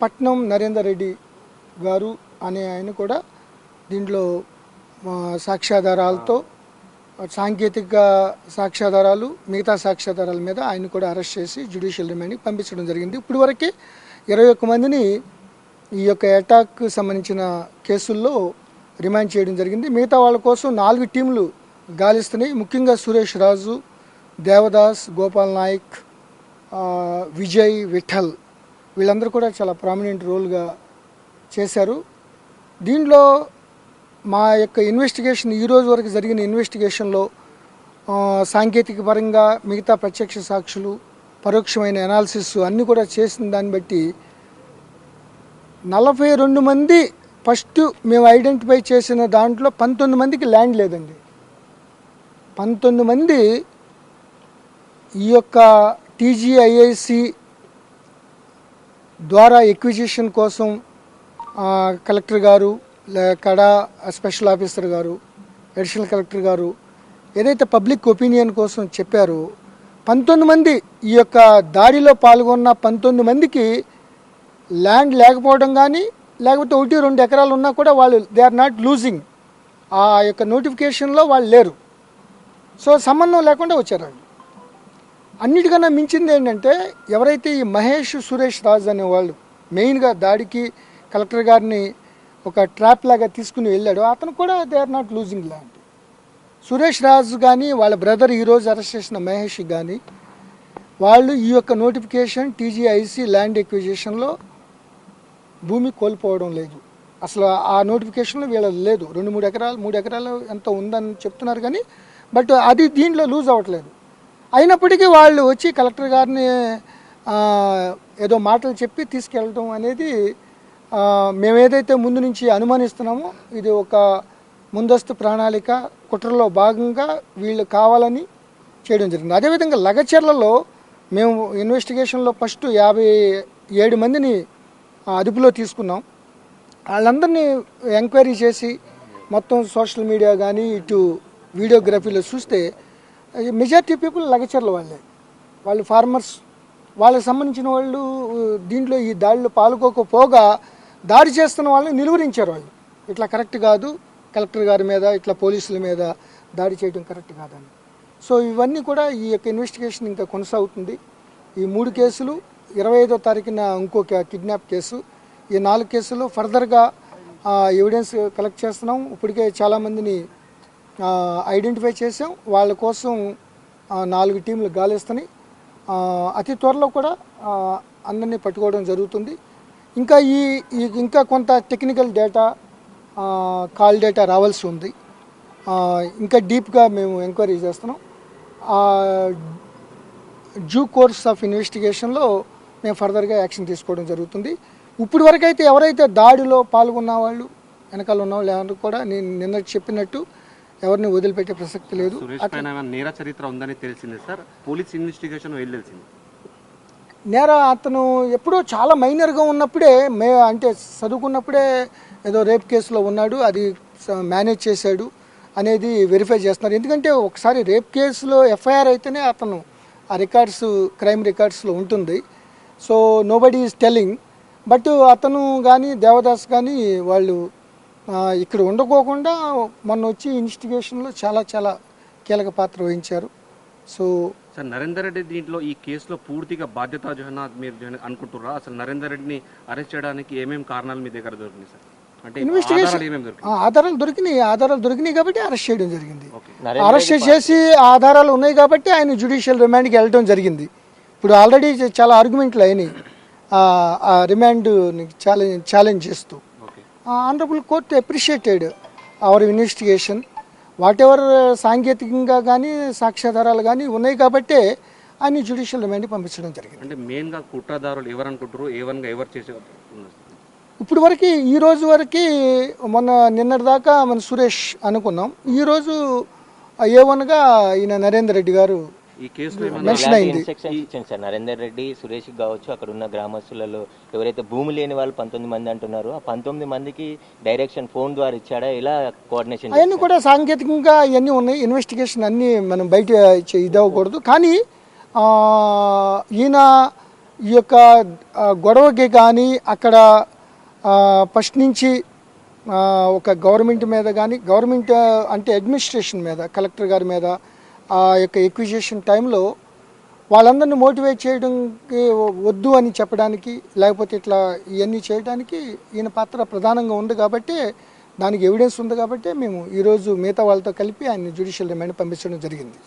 పట్నం నరేందర్ రెడ్డి గారు అనే ఆయన కూడా దీంట్లో సాక్ష్యాధారాలతో సాంకేతిక సాక్ష్యాధారాలు మిగతా సాక్ష్యాధారాల మీద ఆయన కూడా అరెస్ట్ చేసి జ్యుడిషియల్ రిమాండ్కి పంపించడం జరిగింది. ఇప్పుడు వరకే 21 మందిని ఈ యొక్క అటాక్కి సంబంధించిన కేసుల్లో రిమాండ్ చేయడం జరిగింది. మిగతా వాళ్ళ కోసం 4 టీంలు గాలిస్తున్నాయి. ముఖ్యంగా సురేష్ రాజు, దేవదాస్, గోపాల్ నాయక్, విజయ్, విఠల్ వీళ్ళందరూ కూడా చాలా ప్రామినెంట్ రోల్గా చేశారు. దీంట్లో మా యొక్క ఇన్వెస్టిగేషన్ ఈరోజు వరకు జరిగిన ఇన్వెస్టిగేషన్లో సాంకేతిక పరంగా మిగతా ప్రత్యక్ష సాక్షులు పరోక్షమైన అనాలిసిస్ అన్నీ కూడా చేసిన దాన్ని బట్టి 42 మంది ఫస్ట్ మేము ఐడెంటిఫై చేసిన దాంట్లో 19 మందికి ల్యాండ్ లేదండి. 19 మంది ఈ యొక్క టీజీఐఐసి ద్వారా ఎక్విజిషన్ కోసం కలెక్టర్ గారు, కడా స్పెషల్ ఆఫీసర్ గారు, అడిషనల్ కలెక్టర్ గారు ఏదైతే పబ్లిక్ ఒపీనియన్ కోసం చెప్పారో 19 మంది ఈ యొక్క దాడిలో పాల్గొన్న 19 మందికి ల్యాండ్ లేకపోవడం కానీ, లేకపోతే 1-2 ఎకరాలు ఉన్నా కూడా వాళ్ళు దే ఆర్ నాట్ లూజింగ్, ఆ యొక్క నోటిఫికేషన్లో వాళ్ళు లేరు. సో సంబంధం లేకుండా వచ్చారు వాళ్ళు. అన్నిటికన్నా మించింది ఏంటంటే ఎవరైతే ఈ మహేష్, సురేష్ రాజ్ అనేవాళ్ళు మెయిన్గా దాడికి కలెక్టర్ గారిని ఒక ట్రాప్ లాగా తీసుకుని వెళ్ళాడు, అతను కూడా they are not losing land. Suresh Raju కానీ వాళ్ళ బ్రదర్ ఈరోజు అరెస్ట్ చేసిన మహేష్ కానీ వాళ్ళు ఈ యొక్క నోటిఫికేషన్ టీజీఐసి ల్యాండ్ ఎక్విజిషన్లో భూమి కోల్పోవడం లేదు. అసలు ఆ నోటిఫికేషన్లో వీళ్ళది లేదు. 2-3 ఎకరాలు 3 ఎకరాలు ఎంత ఉందని చెప్తున్నారు కానీ బట్ అది దీంట్లో లూజ్ అవ్వట్లేదు. అయినప్పటికీ వాళ్ళు వచ్చి కలెక్టర్ గారిని ఏదో మాటలు చెప్పి తీసుకెళ్ళడం అనేది మేము ఏదైతే ముందు నుంచి అనుమానిస్తున్నామో ఇది ఒక ముందస్తు ప్రణాళిక కుట్రలో భాగంగా వీళ్ళు కావాలని చేయడం జరిగింది. అదేవిధంగా లగచర్లలో మేము ఇన్వెస్టిగేషన్లో ఫస్ట్ 57 మందిని అదుపులో తీసుకున్నాం. వాళ్ళందరినీ ఎంక్వైరీ చేసి మొత్తం సోషల్ మీడియా కానీ ఇటు వీడియోగ్రఫీలో చూస్తే మెజారిటీ పీపుల్ లగచర్ల వాళ్ళు ఫార్మర్స్, వాళ్ళకి సంబంధించిన వాళ్ళు దీంట్లో ఈ దాడిలో పాల్గొకపోగా దాడి చేస్తున్న వాళ్ళని నిలువరించారు. వాళ్ళు ఇట్లా కరెక్ట్ కాదు, కలెక్టర్ గారి మీద ఇట్లా పోలీసుల మీద దాడి చేయడం కరెక్ట్ కాదని. సో ఇవన్నీ కూడా ఈ యొక్క ఇన్వెస్టిగేషన్ ఇంకా కొనసాగుతుంది. ఈ 3 కేసులు 25వ తారీఖున ఇంకొక కిడ్నాప్ కేసు, ఈ 4 కేసులు ఫర్దర్గా ఎవిడెన్స్ కలెక్ట్ చేస్తున్నాం. ఇప్పటికే చాలామందిని ఐడెంటిఫై చేసాం. వాళ్ళ కోసం 4 టీంలు గాలిస్తున్నాయి. అతి త్వరలో కూడా అందరినీ పట్టుకోవడం జరుగుతుంది. ఇంకా ఇంకా కొంత టెక్నికల్ డేటా, కాల్ డేటా రావాల్సి ఉంది. ఇంకా డీప్గా మేము ఎంక్వైరీ చేస్తున్నాం. డ్యూ కోర్స్ ఆఫ్ ఇన్వెస్టిగేషన్లో మేము ఫర్దర్గా యాక్షన్ తీసుకోవడం జరుగుతుంది. ఇప్పుడు వరకైతే ఎవరైతే దాడిలో పాల్గొన్న వాళ్ళు వెనకాల ఉన్న వాళ్ళు ఎవరు కూడా నేను నిన్న చెప్పినట్టు ఎవరిని వదిలిపెట్టే ప్రసక్తి లేదు. నేర చరిత్ర ఉందని తెలిసింది సార్, పోలీస్ ఇన్వెస్టిగేషన్ వెళ్ళాల్సింది. అతను ఎప్పుడో చాలా మైనర్గా ఉన్నప్పుడే అంటే చదువుకున్నప్పుడే ఏదో రేప్ కేసులో ఉన్నాడు, అది మేనేజ్ చేశాడు అనేది వెరిఫై చేస్తున్నారు. ఎందుకంటే ఒకసారి రేప్ కేసులో ఎఫ్ఐఆర్ అయితేనే అతను ఆ రికార్డ్స్ క్రైమ్ రికార్డ్స్లో ఉంటుంది. So nobody is telling. But అతను కానీ దేవదాస్ కానీ వాళ్ళు ఇక్కడ ఉండకోకుండా మొన్న వచ్చి ఇన్వెస్టిగేషన్లో చాలా చాలా కీలక పాత్ర వహించారు. సో సార్ నరేందర్ రెడ్డి దీంట్లో ఈ కేసులో పూర్తిగా బాధ్యత మీరు అనుకుంటున్నారా? అసలు నరేందర్ రెడ్డిని అరెస్ట్ చేయడానికి ఏమేమి కారణాలు మీ దగ్గర దొరికినాయి సార్? అంటే ఆధారాలు దొరికినాయి కాబట్టి అరెస్ట్ చేయడం జరిగింది. అరెస్ట్ చేసి ఆధారాలు ఉన్నాయి కాబట్టి ఆయన జ్యుడిషియల్ రిమాండ్కి వెళ్ళడం జరిగింది. ఇప్పుడు ఆల్రెడీ చాలా ఆర్గ్యుమెంట్లు అయినాయి రిమాండ్ ఛాలెంజ్ చేస్తూ. Honourable court appreciated hour investigation. What ever సాంకేతికంగా కానీ సాక్ష్యాధారాలు కానీ ఉన్నాయి కాబట్టి ఆయన జ్యుడిషియల్ రిమాండ్కి పంపించడం జరిగింది. అంటే మెయిన్గా కుట్రదారులు ఎవరు అనుకుంటారు, ఎవరు చేసే ఇప్పుడు వరకు ఈ రోజు వరకు నిన్నటి దాకా మన సురేష్ అనుకున్నాం. ఈరోజు A1గా ఈయన నరేందర్ రెడ్డి గారు ఈ కేసులో మెన్షన్ అయింది. సార్ నరేందర్ రెడ్డి, సురేష్ కావచ్చు, అక్కడ ఉన్న గ్రామస్తులలో ఎవరైతే భూమి లేని వాళ్ళు 19 మంది అంటున్నారు, ఆ 19 మందికి డైరెక్షన్ ఫోన్ ద్వారా ఇచ్చాడా, ఇలా కోఆర్డినేషన్? అవన్నీ కూడా సాంకేతికంగా ఇవన్నీ ఉన్నాయి. ఇన్వెస్టిగేషన్ అన్నీ మనం బయట ఇది అవ్వకూడదు. కానీ ఈయన ఈ యొక్క గొడవకి కానీ అక్కడ ఫస్ట్ నుంచి ఒక గవర్నమెంట్ మీద కానీ, గవర్నమెంట్ అంటే అడ్మినిస్ట్రేషన్ మీద, కలెక్టర్ గారి మీద ఆ యొక్క ఎక్విజిషన్ టైంలో వాళ్ళందరినీ మోటివేట్ చేయడానికి, వద్దు అని చెప్పడానికి, లేకపోతే ఇట్లా ఇవన్నీ చేయడానికి ఈయన పాత్ర ప్రధానంగా ఉంది కాబట్టి, దానికి ఎవిడెన్స్ ఉంది కాబట్టి మేము ఈరోజు మిగతా వాళ్ళతో కలిపి ఆయన జ్యుడిషియల్ రిమాండ్ పంపించడం జరిగింది.